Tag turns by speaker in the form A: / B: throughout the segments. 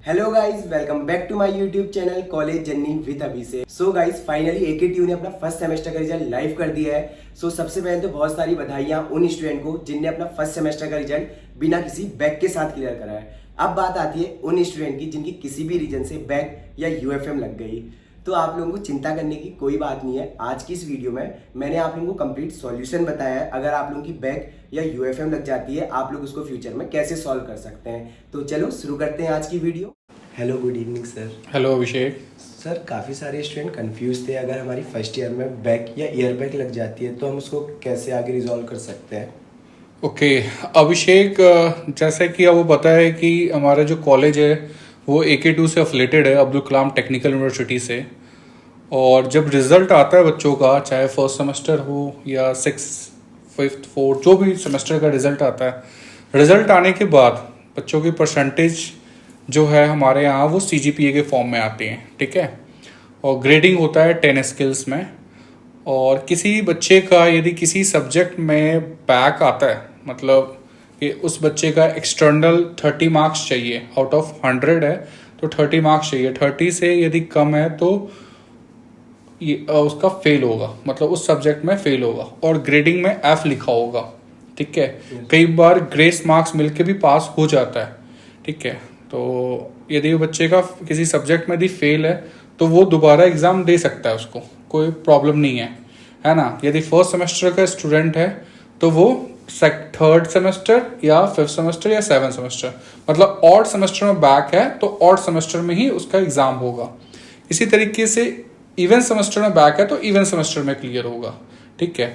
A: Hello guys, welcome back to my YouTube channel college journey with Abhishek. So guys, finally AKTU ने अपना first semester का result live कर दिया है। सबसे पहले तो बहुत सारी बधाइयां उन स्टूडेंट को जिनने अपना फर्स्ट सेमेस्टर का रिजल्ट बिना किसी बैक के साथ क्लियर करा है। अब बात आती है उन स्टूडेंट की जिनकी किसी भी रीजन से बैक या यूएफएम लग गई। तो आप लोगों को चिंता करने की कोई बात नहीं है। आज की इस वीडियो में मैंने आप लोगों को कंप्लीट सॉल्यूशन बताया है। अगर आप लोगों की बैक या यूएफएम लग जाती है, आप लोग उसको फ्यूचर में कैसे सॉल्व कर सकते हैं। तो चलो शुरू करते हैं आज की video. Hello, good evening sir.
B: Hello Abhishek.
A: Sir, काफ़ी सारे स्टूडेंट कंफ्यूज थे। अगर हमारी फर्स्ट ईयर में बैक या ईयर बैक लग जाती है तो हम उसको कैसे आगे रिजॉल्व कर सकते हैं।
B: ओके अभिषेक, जैसे कि आपको पता है कि हमारा जो कॉलेज है वो AK2 से अफिलेटेड है, अब्दुल कलाम टेक्निकल यूनिवर्सिटी से। और जब रिजल्ट आता है बच्चों का, चाहे फर्स्ट सेमेस्टर हो या सिक्स फिफ्थ फोर्थ, जो भी सेमेस्टर का रिजल्ट आता है, रिजल्ट आने के बाद बच्चों की परसेंटेज जो है हमारे यहाँ वो CGPA के फॉर्म में आती हैं, ठीक है। और ग्रेडिंग होता है 10 स्किल्स में। और किसी बच्चे का यदि किसी सब्जेक्ट में बैक आता है, मतलब कि उस बच्चे का एक्सटर्नल 30 मार्क्स चाहिए, आउट ऑफ 100 है तो 30 मार्क्स चाहिए, 30 से यदि कम है तो ये उसका फेल होगा, मतलब उस सब्जेक्ट में फेल होगा। और ग्रेडिंग में F लिखा होगा, ठीक है। कई बार ग्रेस मार्क्स मिलके भी पास हो जाता है, ठीक है। तो यदि बच्चे का किसी सब्जेक्ट में यदि फेल है तो वो दोबारा एग्जाम दे सकता है, उसको कोई प्रॉब्लम नहीं है ना। यदि फर्स्ट सेमेस्टर का स्टूडेंट है तो वो थर्ड सेमेस्टर या फिफ्थ सेमेस्टर या सेवन सेमेस्टर, मतलब ऑड सेमेस्टर में बैक है तो ऑड सेमेस्टर में ही उसका एग्जाम होगा। इसी तरीके से इवन सेमेस्टर में बैक है तो इवन सेमेस्टर में क्लियर होगा, ठीक है।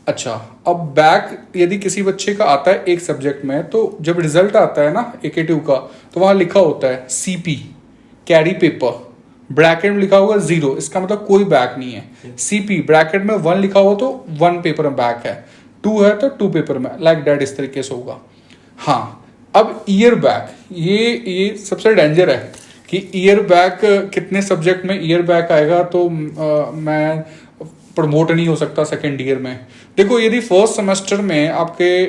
B: अच्छा, अब बैक यदि किसी बच्चे का आता है एक सब्जेक्ट में, तो जब रिजल्ट आता है ना AK2 का, तो वहां लिखा होता है CP कैरी पेपर, ब्रैकेट में लिखा होगा 0, इसका मतलब कोई बैक नहीं है। CP ब्रैकेट में 1 लिखा हुआ तो 1 पेपर में बैक है, 2 है तो 2 पेपर में, लाइक दैट, इस तरीके से होगा। हाँ, अब ईयर बैक, ये सबसे डेंजर है कि ईयर बैक कितने सब्जेक्ट में ईयर बैक आएगा तो मैं प्रमोट नहीं हो सकता सेकेंड ईयर में। देखो, यदि फर्स्ट सेमेस्टर में आपके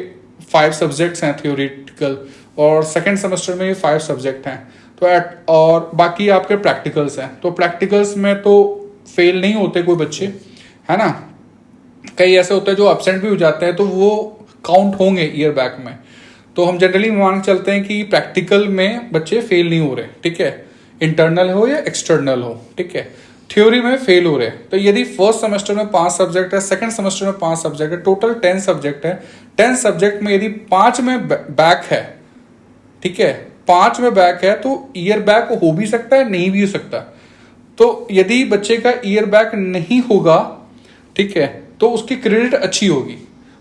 B: 5 सब्जेक्ट्स हैं थियोरिटिकल और सेकेंड सेमेस्टर में 5 सब्जेक्ट हैं तो और बाकी आपके प्रैक्टिकल्स हैं, तो प्रैक्टिकल्स में तो फेल नहीं होते कोई बच्चे, है ना। कई ऐसे होते हैं जो एब्सेंट भी हो जाते हैं तो वो काउंट होंगे ईयर बैक में। तो हम जनरली मान के चलते हैं कि प्रैक्टिकल में बच्चे फेल नहीं हो रहे, ठीक है, इंटरनल हो या एक्सटर्नल हो, ठीक है। थ्योरी में फेल हो रहे हैं, तो यदि फर्स्ट सेमेस्टर में 5 सब्जेक्ट है, सेकंड सेमेस्टर में 5 सब्जेक्ट है, टोटल 10 सब्जेक्ट है, 10 सब्जेक्ट में यदि 5 में बैक है, ठीक है, 5 में बैक है तो ईयर बैक हो भी सकता है, नहीं भी हो सकता। तो यदि बच्चे का ईयर बैक नहीं होगा, ठीक है, तो उसकी क्रेडिट अच्छी होगी।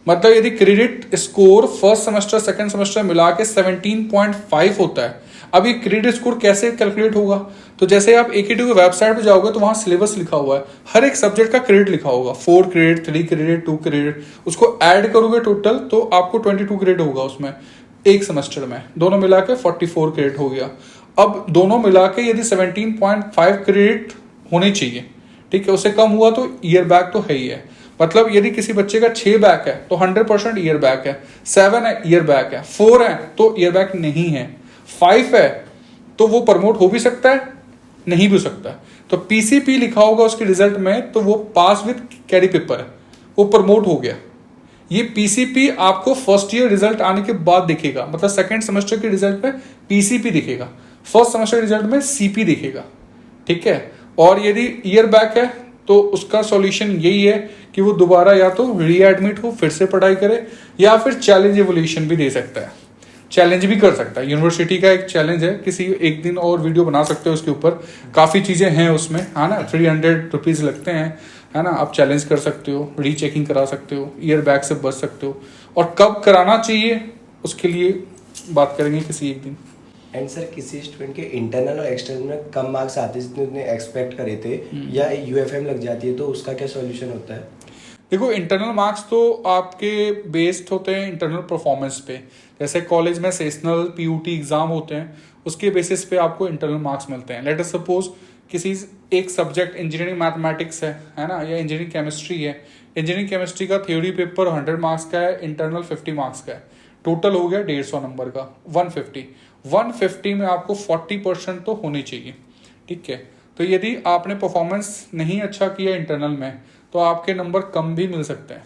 B: मतलब यदि credit score first semester second semester मिला के 17.5 होता है, अब ये क्रेडिट स्कोर कैसे कैलकुलेट होगा, तो जैसे आप AK2 की वेबसाइट पे जाओगे तो वहां सिलेबस लिखा हुआ है, हर एक सब्जेक्ट का क्रेडिट लिखा होगा, 4 क्रेडिट, 3 क्रेडिट, 2 क्रेडिट, उसको ऐड करोगे टोटल तो आपको 22 क्रेडिट होगा उसमें एक सेमेस्टर में, दोनों मिला के 44 क्रेडिट हो गया। अब दोनों मिला के यदि 17.5 क्रेडिट होने चाहिए, ठीक है, उससे कम हुआ तो ईयर बैक तो है ही है। मतलब यदि किसी बच्चे का 6 बैक है तो 100% ईयर बैक है, 7 है ईयर बैक है, 4 है तो ईयर बैक नहीं है, 5 है तो वो प्रमोट हो भी सकता है, नहीं भी हो सकता है। तो PCP लिखा होगा उसके रिजल्ट में तो वो पास विद कैरी पेपर है, वो प्रमोट हो गया। ये PCP आपको फर्स्ट ईयर रिजल्ट आने के बाद दिखेगा, मतलब सेकेंड सेमेस्टर के रिजल्ट में PCP दिखेगा, फर्स्ट सेमेस्टर रिजल्ट में CP दिखेगा, ठीक है। और यदि ईयर बैक है तो उसका सॉल्यूशन यही है कि वो दोबारा या तो रीएडमिट हो, फिर से पढ़ाई करे, या फिर चैलेंज एवोल्यूशन भी दे सकता है, चैलेंज भी कर सकता है। यूनिवर्सिटी का एक चैलेंज है, किसी एक दिन और वीडियो बना सकते हो उसके ऊपर, काफ़ी चीज़ें हैं उसमें, है ना। 300 रुपीज़ लगते हैं, है ना। आप चैलेंज कर सकते हो, रीचेकिंग करा सकते हो, ईयर बैक से बच सकते हो। और कब कराना चाहिए उसके लिए बात करेंगे किसी एक दिन।
A: एंड सर, किसी स्टूडेंट के इंटरनल और एक्सटर्नल में कम मार्क्स आते जितने उसने एक्सपेक्ट करे थे या यूएफएम लग जाती है तो उसका क्या सॉल्यूशन होता है।
B: देखो, इंटरनल मार्क्स तो आपके बेस्ड होते हैं इंटरनल परफॉर्मेंस पे। जैसे कॉलेज में सेशनल PUT एग्जाम होते हैं, उसके बेसिस पे आपको इंटरनल मार्क्स मिलते हैं। लेट अस सपोज किसी एक सब्जेक्ट इंजीनियरिंग मैथमेटिक्स है ना, या इंजीनियरिंग केमिस्ट्री है। इंजीनियरिंग केमिस्ट्री का थ्योरी पेपर 100 मार्क्स का है, इंटरनल 50 मार्क्स का है, टोटल हो गया 150 नंबर का, 150। 150 में आपको 40% तो होनी चाहिए, ठीक है। तो यदि आपने परफॉर्मेंस नहीं अच्छा किया इंटरनल में तो आपके नंबर कम भी मिल सकते हैं।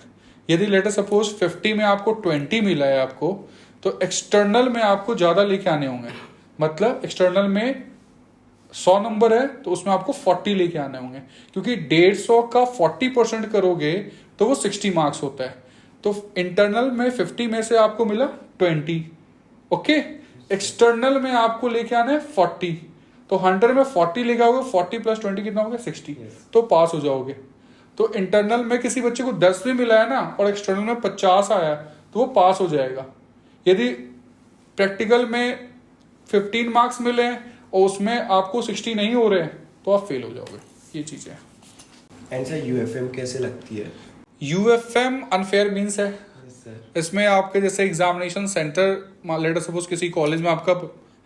B: यदि लेटर सपोज 50 में आपको 20 मिला है आपको, तो एक्सटर्नल में आपको ज़्यादा लेके आने होंगे। मतलब एक्सटर्नल में 100 नंबर है तो उसमें आपको 40 लेके आने होंगे, क्योंकि 150 का 40% करोगे तो वो 60 मार्क्स होता है। तो इंटरनल में 50 में से आपको मिला 20, ओके। एक्सटर्नल में आपको लेके आना है 40, तो 100 में 40 लेके आओगे, 40 प्लस 20 कितना होगा 60, तो पास हो जाओगे। तो इंटरनल में किसी बच्चे को 10 भी मिला है ना और एक्सटर्नल में 50 आया तो वो पास हो जाएगा। यदि प्रैक्टिकल में 15 मार्क्स मिले और उसमें आपको 60 नहीं हो रहे तो आप फेल हो जाओगे। ये चीज़ है।
A: एंड सर यूएफएम कैसे लगती है?
B: यूएफएम अनफेयर मीन्स है। इसमें आपके जैसे एग्जामिनेशन सेंटर लेटर सपोज किसी कॉलेज में आपका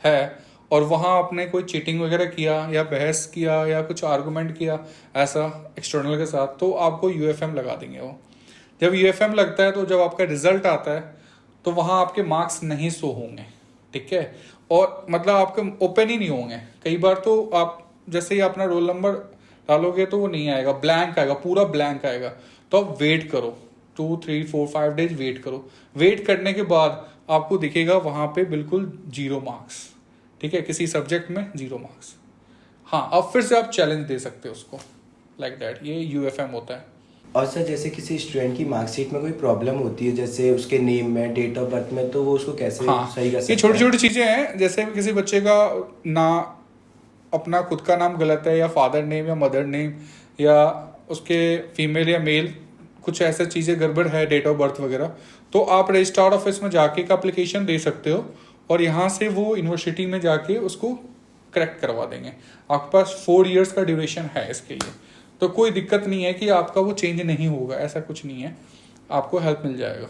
B: है और वहाँ आपने कोई चीटिंग वगैरह किया या बहस किया या कुछ आर्गुमेंट किया ऐसा एक्सटर्नल के साथ, तो आपको यूएफएम लगा देंगे वो। जब यूएफएम लगता है तो जब आपका रिजल्ट आता है तो वहाँ आपके मार्क्स नहीं शो होंगे, ठीक है। और मतलब आपके ओपन ही नहीं होंगे। कई बार तो आप जैसे ही अपना रोल नंबर डालोगे तो वो नहीं आएगा, ब्लैंक आएगा, पूरा ब्लैंक आएगा। तो आप वेट करो 2, 3, 4, 5 डेज वेट करो। वेट करने के बाद आपको दिखेगा वहाँ पे बिल्कुल 0 मार्क्स, ठीक है, किसी सब्जेक्ट में 0 मार्क्स। हाँ, अब फिर से आप चैलेंज दे सकते हो उसको, लाइक दैट। ये यूएफएम होता है।
A: और सर जैसे किसी स्टूडेंट की मार्कशीट में कोई प्रॉब्लम होती है, जैसे उसके नेम में, डेट ऑफ बर्थ में, तो वो उसको कैसे सही कर सकता है?
B: ये छोटी छोटी चीजें हैं। जैसे किसी बच्चे का ना अपना खुद का नाम गलत है या फादर नेम या मदर नेम या उसके फीमेल या मेल कुछ ऐसे चीज़ें गड़बड़ है, डेट ऑफ बर्थ वगैरह, तो आप रजिस्ट्रार ऑफिस में जाके एक एप्लीकेशन दे सकते हो और यहाँ से वो यूनिवर्सिटी में जाके उसको करेक्ट करवा देंगे। आपके पास 4 इयर्स का ड्यूरेशन है इसके लिए, तो कोई दिक्कत नहीं है कि आपका वो चेंज नहीं होगा, ऐसा कुछ नहीं है, आपको हेल्प मिल जाएगा।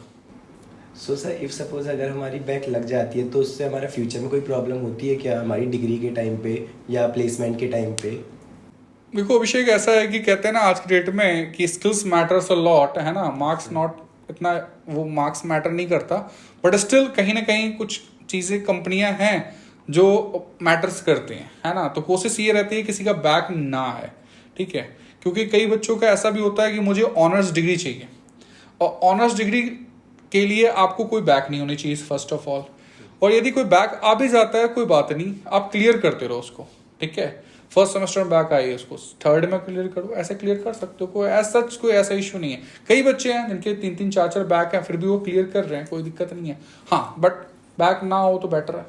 A: सो सर इफ सपोज अगर हमारी बैक लग जाती है तो उससे हमारा फ्यूचर में कोई प्रॉब्लम होती है क्या, हमारी डिग्री के टाइम पे या प्लेसमेंट के टाइम पे?
B: देखो अभिषेक, ऐसा है कि कहते हैं ना आज की डेट में कि स्किल्स मैटर्स अ लॉट, है ना। मार्क्स नॉट इतना, वो मार्क्स मैटर नहीं करता, बट स्टिल कहीं ना कहीं कुछ चीज़ें कंपनियां हैं जो मैटर्स करती हैं, है ना। तो कोशिश ये रहती है किसी का बैक ना आए, ठीक है। क्योंकि कई बच्चों का ऐसा भी होता है कि मुझे ऑनर्स डिग्री चाहिए, और ऑनर्स डिग्री के लिए आपको कोई बैक नहीं होनी चाहिए फर्स्ट ऑफ ऑल। और यदि कोई बैक आ भी जाता है कोई बात नहीं, आप क्लियर करते रहो उसको, ठीक है। फर्स्ट सेमेस्टर में बैक आई, उसको थर्ड में क्लियर करो, ऐसे क्लियर कर सकते हो। कोई ऐसा कोई ऐसा इशू नहीं है। कई बच्चे हैं जिनके 3-3, 4-4 बैक हैं फिर भी वो क्लियर कर रहे हैं, कोई दिक्कत नहीं है। हाँ, बट बैक ना हो तो बेटर है।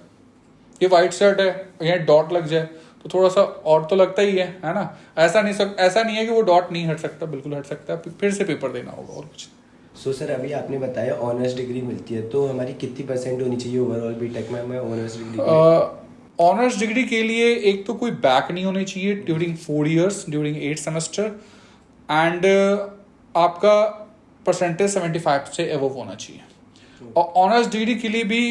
B: ये वाइट शर्ट है, यहाँ डॉट लग जाए तो थोड़ा सा और तो लगता ही है ना। ऐसा नहीं है कि वो डॉट नहीं हट सकता, बिल्कुल हट सकता है, फिर से पेपर देना होगा और कुछ।
A: सो सर अभी आपने बताया ऑनर्स डिग्री मिलती है, तो हमारी कितनी % होनी चाहिए ओवरऑल बीटेक में हमें ऑनर्स डिग्री?
B: ऑनर्स डिग्री के लिए एक तो कोई बैक नहीं होनी चाहिए during 4 years, during 8 semester, and आपका परसेंटेज 75 से एवो होना चाहिए। और ऑनर्स डिग्री के लिए भी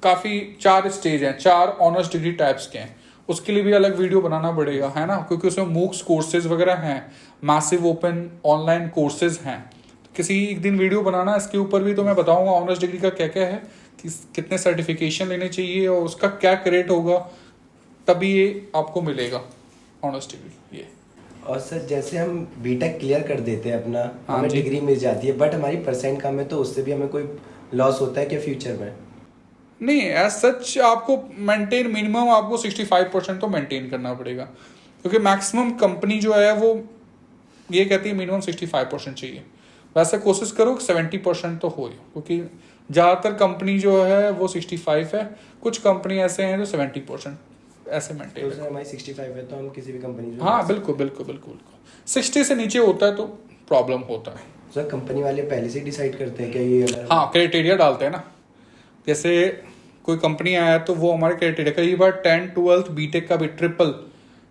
B: काफ़ी 4 स्टेज हैं, 4 ऑनर्स डिग्री टाइप्स के हैं। उसके लिए भी अलग वीडियो बनाना पड़ेगा, है ना, क्योंकि उसमें मूक्स कोर्सेज वगैरह हैं, मैसिव ओपन ऑनलाइन कोर्सेज हैं। तो किसी एक दिन वीडियो बनाना इसके ऊपर भी, तो मैं बताऊंगा ऑनर्स डिग्री का क्या क्या है, कि कितने सर्टिफिकेशन लेने चाहिए और उसका क्या क्रेडिट होगा, तभी ये आपको मिलेगा ऑनर्स डिग्री। ये
A: और सर जैसे हम बीटेक क्लियर कर देते हैं अपना,
B: हाँ
A: हमें
B: जी।
A: डिग्री मिल जाती है, बट हमारी % कम है, तो उससे भी हमें कोई लॉस होता है क्या फ्यूचर में?
B: नहीं, एज सच आपको मेंटेन मिनिमम आपको 65% तो मेंटेन करना पड़ेगा, क्योंकि मैक्सिमम कंपनी जो है वो ये कहती है मिनिमम 65% चाहिए। वैसे कोशिश करो 70% तो हो, क्योंकि ज़्यादातर कंपनी जो है वो 65 है, कुछ कंपनी ऐसे हैं जो 70% ऐसे मेंटेन।
A: तो सर हमारी 65 है तो हम किसी भी कंपनी
B: हाँ बिल्कुल बिल्कुल बिल्कुल, 60 से नीचे होता है तो प्रॉब्लम होता है।
A: सर कंपनी वाले पहले से डिसाइड करते हैं क्या ये अगर?
B: हाँ, क्राइटेरिया डालते हैं ना। जैसे कोई कंपनी आया तो वो हमारे क्राइटेरिया, कई बार 10, 12 बीटेक का भी ट्रिपल,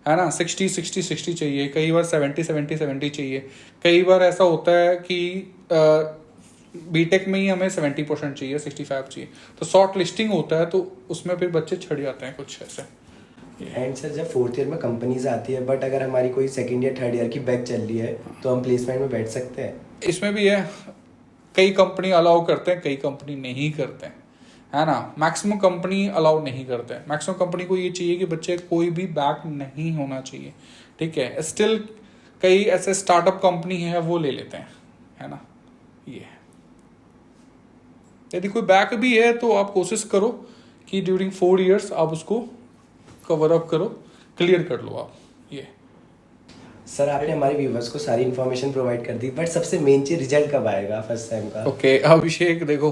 B: है ना, 60 चाहिए, कई बार 70 चाहिए। कई बार ऐसा होता है कि बीटेक में ही हमें 70% चाहिए, 65 चाहिए, तो शॉर्ट लिस्टिंग होता है, तो उसमें फिर बच्चे छड़ जाते हैं कुछ ऐसे।
A: एंड सर जब 4th ईयर में कंपनीज आती है, बट अगर हमारी कोई 2nd या 3rd ईयर की बैच चल रही है तो हम प्लेसमेंट में बैठ सकते हैं?
B: इसमें भी है, कई कंपनी अलाउ करते हैं, कई कंपनी नहीं करते हैं, है ना। मैक्सिमम कंपनी अलाउ नहीं करते हैं, मैक्सिमम कंपनी को ये चाहिए कि बच्चे कोई भी बैक नहीं होना चाहिए, ठीक है। स्टिल कई ऐसे स्टार्टअप कंपनी है वो ले लेते हैं, है ना। ये है, यदि कोई बैक भी है तो आप कोशिश करो कि ड्यूरिंग 4 years आप उसको कवर अप करो, क्लियर कर लो आप। ये
A: सर आपने हमारे व्यूवर्स को सारी इन्फॉर्मेशन प्रोवाइड कर दी, बट सबसे मेन चीज रिजल्ट कब आएगा फर्स्ट टाइम का?
B: ओके अभिषेक देखो,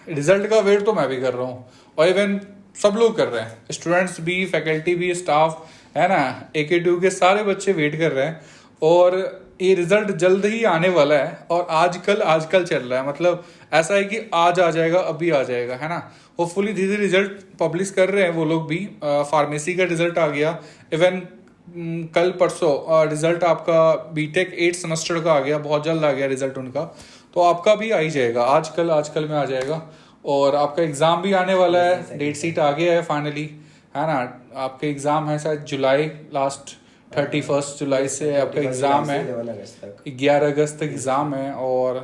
B: रिजल्ट का वेट तो मैं भी कर रहा हूँ और इवन सब लोग कर रहे हैं, स्टूडेंट्स भी, फैकल्टी भी, स्टाफ, है ना। AK2 के सारे बच्चे वेट कर रहे हैं और ये रिजल्ट जल्द ही आने वाला है। और आजकल चल रहा है, मतलब ऐसा है कि आज आ जाएगा, अभी आ जाएगा, है ना। होपफुली धीरे धीरे रिजल्ट पब्लिश कर रहे हैं वो लोग भी। फार्मेसी का रिजल्ट आ गया, इवन कल परसों रिजल्ट आपका बीटेक 8 सेमेस्टर का आ गया, बहुत जल्द आ गया रिजल्ट उनका। तो आपका भी आ ही जाएगा, आजकल में आ जाएगा। और आपका एग्जाम भी आने वाला है, डेट सीट आ गया है फाइनली, है ना। आपके एग्जाम है शायद जुलाई, लास्ट 31 जुलाई से आपका एग्जाम है, 11 अगस्त तक एग्जाम है। और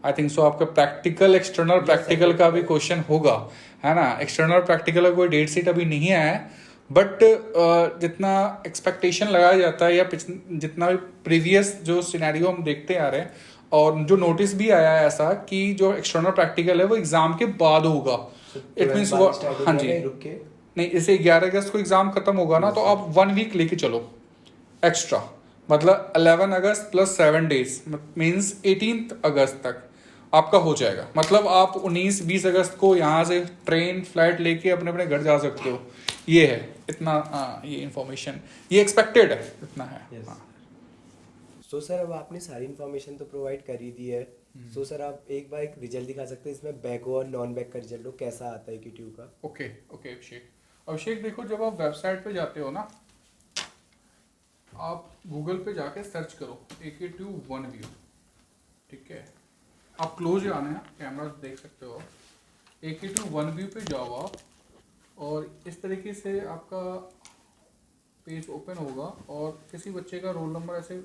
B: आई थिंक सो आपका प्रैक्टिकल, एक्सटर्नल प्रैक्टिकल का भी क्वेश्चन होगा, है ना। एक्सटर्नल प्रैक्टिकल का कोई डेट सीट अभी नहीं आया है, बट जितना एक्सपेक्टेशन लगाया जाता है या जितना भी प्रीवियस जो सिनेरियो हम देखते आ रहे हैं और जो नोटिस भी आया है ऐसा कि जो एक्सटर्नल प्रैक्टिकल है वो एग्जाम के बाद होगा। इट मीन्स वो, हाँ जी, नहीं, इसे 11 अगस्त को एग्जाम खत्म होगा ना, तो आप 1 वीक लेके चलो एक्स्ट्रा, मतलब 11 अगस्त प्लस 7 days मीन्स 18 अगस्त तक आपका हो जाएगा। मतलब आप 19-20 अगस्त को यहाँ से ट्रेन फ्लाइट लेके अपने अपने घर जा सकते हो। ये है इतना, ये इंफॉर्मेशन, ये एक्सपेक्टेड है, इतना है।
A: yes. सो सर अब आपने सारी इन्फॉर्मेशन तो प्रोवाइड कर ही दी है। सो सर आप एक बार एक रिजल्ट दिखा सकते हैं इसमें बैक और नॉन बैक का रिजल्ट हो कैसा आता है AK2 का?
B: ओके अभिषेक देखो, जब आप वेबसाइट पे जाते हो ना, आप गूगल पे जाके सर्च करो AK2 OneView, ठीक है। आप क्लोज आना है, कैमरा देख सकते हो, AK2 OneView पे जाओ आप और इस तरीके से आपका पेज ओपन होगा और किसी बच्चे का रोल नंबर ऐसे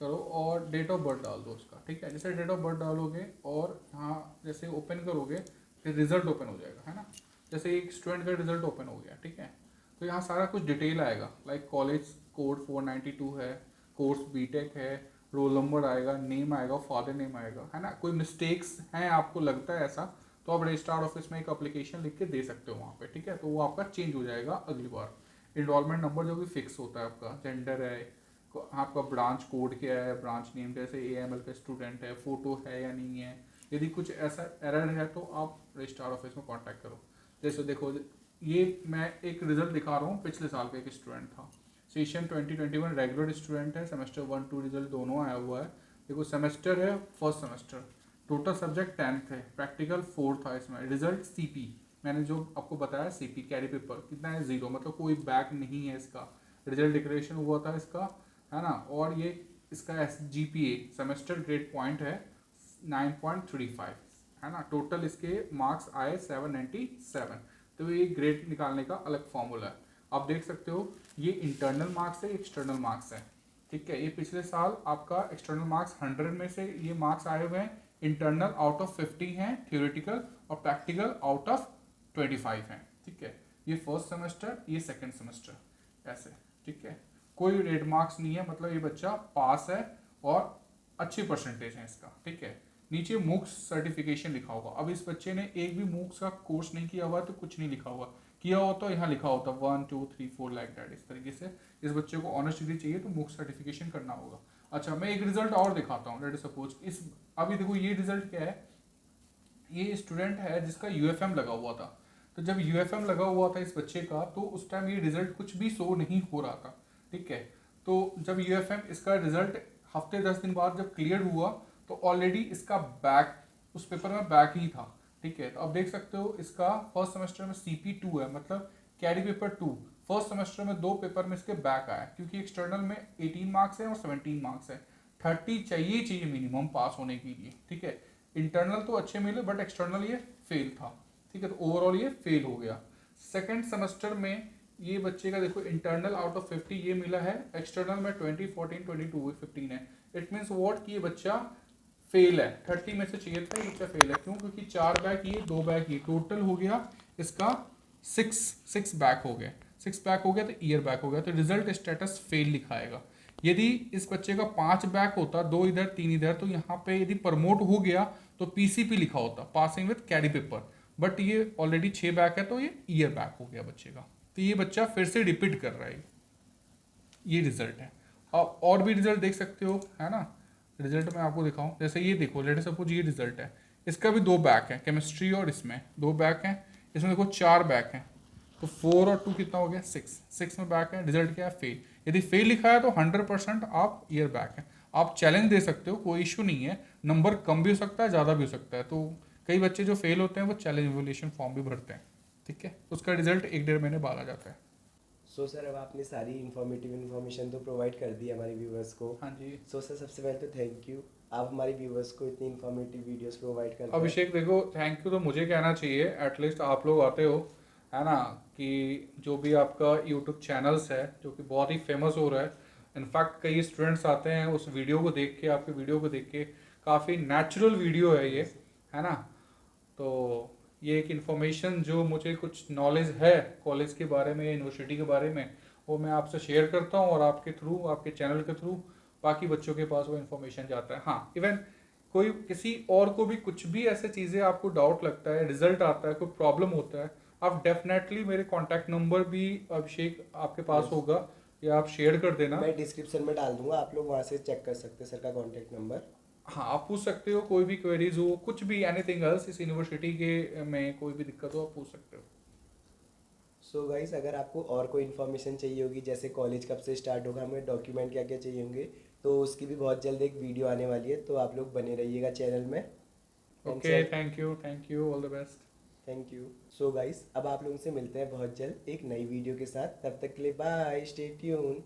B: करो और डेट ऑफ बर्थ डाल दो उसका, ठीक है। जैसे डेट ऑफ बर्थ डालोगे और यहाँ जैसे ओपन करोगे फिर रिजल्ट ओपन हो जाएगा, है ना। जैसे एक स्टूडेंट का रिजल्ट ओपन हो गया, ठीक है। तो यहाँ सारा कुछ डिटेल आएगा, लाइक कॉलेज कोड 492 है, कोर्स बीटेक है, रोल नंबर आएगा, नेम आएगा, फादर नेम आएगा, है ना। कोई मिस्टेक्स हैं आपको लगता है ऐसा, तो आप रजिस्ट्रार ऑफिस में एक एप्लीकेशन लिख के दे सकते हो वहाँ पे, ठीक है। तो वो आपका चेंज हो जाएगा अगली बार। इनरोलमेंट नंबर जो भी फिक्स होता है आपका, जेंडर है, आपका ब्रांच कोड क्या है, ब्रांच नेम, जैसे AML का स्टूडेंट है, फोटो है या नहीं है। यदि कुछ ऐसा एरर है तो आप रजिस्ट्रार ऑफिस में कांटेक्ट करो। जैसे देखो, ये मैं एक रिजल्ट दिखा रहा हूँ, पिछले साल का एक स्टूडेंट था, सेशन 2021 रेगुलर स्टूडेंट है, सेमेस्टर 1-2 रिजल्ट दोनों आया हुआ है। देखो सेमेस्टर है first semester, total subject 10th है, प्रैक्टिकल 4 था इसमें। रिजल्ट CP मैंने जो आपको बताया, CP कैरी पेपर कितना है 0, मतलब कोई बैक नहीं है इसका। रिजल्ट डिक्लेरेशन हुआ था इसका, है ना। और ये इसका GPA सेमेस्टर ग्रेड पॉइंट है 9.35, है ना। टोटल इसके मार्क्स आए 797। तो ये ग्रेड निकालने का अलग फॉर्मूला है, आप देख सकते हो। ये इंटरनल मार्क्स है, एक्सटर्नल मार्क्स है, ठीक है। ये पिछले साल आपका एक्सटर्नल मार्क्स 100 में से ये मार्क्स आए हुए हैं, इंटरनल आउट ऑफ 50 हैं, थ्योरेटिकल और प्रैक्टिकल आउट ऑफ 25 हैं, ठीक है। ये फर्स्ट सेमेस्टर, ये सेकंड सेमेस्टर, ऐसे, ठीक है। कोई रेड मार्क्स नहीं है, मतलब ये बच्चा पास है और अच्छी परसेंटेज है इसका, ठीक है। नीचे मूक्स सर्टिफिकेशन लिखा होगा। अब इस बच्चे ने एक भी मूक्स का कोर्स नहीं किया हुआ तो कुछ नहीं लिखा हुआ, किया हो तो यहाँ लिखा होता 1 2 3 4 लाइक दैट। इस तरीके से इस बच्चे को ऑनर्स डिग्री चाहिए तो मूक्स सर्टिफिकेशन करना होगा। अच्छा, मैं एक रिजल्ट और दिखाता हूँ। लेट सपोज इस, अभी देखो ये रिजल्ट क्या है, ये स्टूडेंट है जिसका UFM लगा हुआ था। तो जब UFM लगा हुआ था इस बच्चे का, तो उस टाइम ये रिजल्ट कुछ भी शो नहीं हो रहा था, ठीक है। तो जब UFM इसका रिजल्ट हफ्ते 10 दिन बाद जब क्लियर हुआ तो ऑलरेडी इसका बैक, उस पेपर में बैक ही था, ठीक है। तो अब देख सकते हो इसका फर्स्ट सेमेस्टर में CP2 है, मतलब कैरी पेपर 2। फर्स्ट सेमेस्टर में 2 पेपर में इसके बैक आया, क्योंकि एक्सटर्नल में 18 मार्क्स है और 17 मार्क्स है। 30 चाहिए मिनिमम पास होने के लिए, ठीक है। इंटरनल तो अच्छे मिले बट एक्सटर्नल ये फेल था, ठीक है। तो ओवरऑल ये फेल हो गया। सेकेंड सेमेस्टर में ये बच्चे का देखो इंटरनल आउट ऑफ 50 ये मिला है, एक्सटर्नल में 20 14 22 15 है। इट मीन्स व्हाट कि ये बच्चा फेल है, 30 में से चाहिए था, ये बच्चा फेल है। क्यों? क्योंकि 4 बैक ये, 2 बैक ये, टोटल हो गया इसका 6 बैक हो गए। 6 बैक हो गया तो ईयर बैक हो गया, तो रिजल्ट स्टेटस फेल लिखाएगा। यदि इस बच्चे का 5 बैक होता, 2 इधर 3 इधर, तो यहाँ पे यदि प्रमोट हो गया तो पीसीपी लिखा होता, passing with carry paper. But ये ऑलरेडी 6 बैक है तो ये ईयर बैक हो गया बच्चे का, तो ये बच्चा फिर से रिपीट कर रहा है। ये रिजल्ट है। आप और भी रिजल्ट देख सकते हो, है ना। रिजल्ट मैं आपको दिखाऊं, जैसे ये देखो, लेट सपोज ये रिजल्ट है, इसका भी 2 बैक है केमिस्ट्री, और इसमें 2 बैक हैं, इसमें देखो 4 बैक हैं, तो 4 और 2 कितना हो गया 6 में बैक है। रिजल्ट क्या है? फेल। यदि फेल लिखा है तो 100% आप ईयर बैक है। आप चैलेंज दे सकते हो, कोई इशू नहीं है, नंबर कम भी हो सकता है, ज़्यादा भी हो सकता है। तो कई बच्चे जो फेल होते हैं वो चैलेंज इवोल्यूशन फॉर्म भी भरते हैं, ठीक है, उसका रिजल्ट 1-1.5 महीने बाद आ जाता है।
A: सो सर, अब आपने सारी इन्फॉर्मेशन तो प्रोवाइड कर दी हमारे व्यूवर्स को।
B: हाँ जी।
A: सो सर, सबसे पहले तो थैंक यू, आप हमारे व्यूवर्स को इतनी इन्फॉर्मेटिव वीडियोस प्रोवाइड करते हैं।
B: अभिषेक देखो, थैंक यू तो मुझे कहना चाहिए, एटलीस्ट आप लोग आते हो, है ना, कि जो भी आपका यूट्यूब चैनल्स है जो कि बहुत ही फेमस हो रहा है। इनफैक्ट कई स्टूडेंट्स आते हैं उस वीडियो को देख के, आपके वीडियो को देख के, काफ़ी नेचुरल वीडियो है ये, है ना। तो ये एक इन्फॉर्मेशन जो मुझे कुछ नॉलेज है कॉलेज के बारे में, यूनिवर्सिटी के बारे में, वो मैं आपसे शेयर करता हूँ, और आपके थ्रू, आपके चैनल के थ्रू बाकी बच्चों के पास वो इन्फॉर्मेशन जाता है। हाँ, इवन कोई किसी और को भी कुछ भी ऐसे चीज़ें आपको डाउट लगता है, रिजल्ट आता है, कोई प्रॉब्लम होता है, आप डेफिनेटली मेरे कॉन्टैक्ट नंबर भी अभिषेक आपके पास होगा, या आप शेयर कर देना।
A: मैं डिस्क्रिप्शन में डाल दूंगा, आप लोग वहाँ से चेक कर सकते हैं सर का कॉन्टैक्ट नंबर।
B: हाँ, आप पूछ सकते हो, कोई भी क्वेरीज हो, कुछ भी, एनीथिंग एल्स, इस यूनिवर्सिटी के में कोई भी दिक्कत हो आप पूछ सकते हो।
A: सो गाइस, अगर आपको और कोई इन्फॉर्मेशन चाहिए होगी, जैसे कॉलेज कब से स्टार्ट होगा, हमें डॉक्यूमेंट क्या क्या चाहिए होंगे, तो उसकी भी बहुत जल्द एक वीडियो आने वाली है, तो आप लोग बने रहिएगा चैनल में।
B: Okay, thank you, all the best.
A: Thank you. So guys, अब आप लोगों से मिलते हैं बहुत जल्द एक नई वीडियो के साथ, तब तक के लिए बाय, स्टे ट्यून।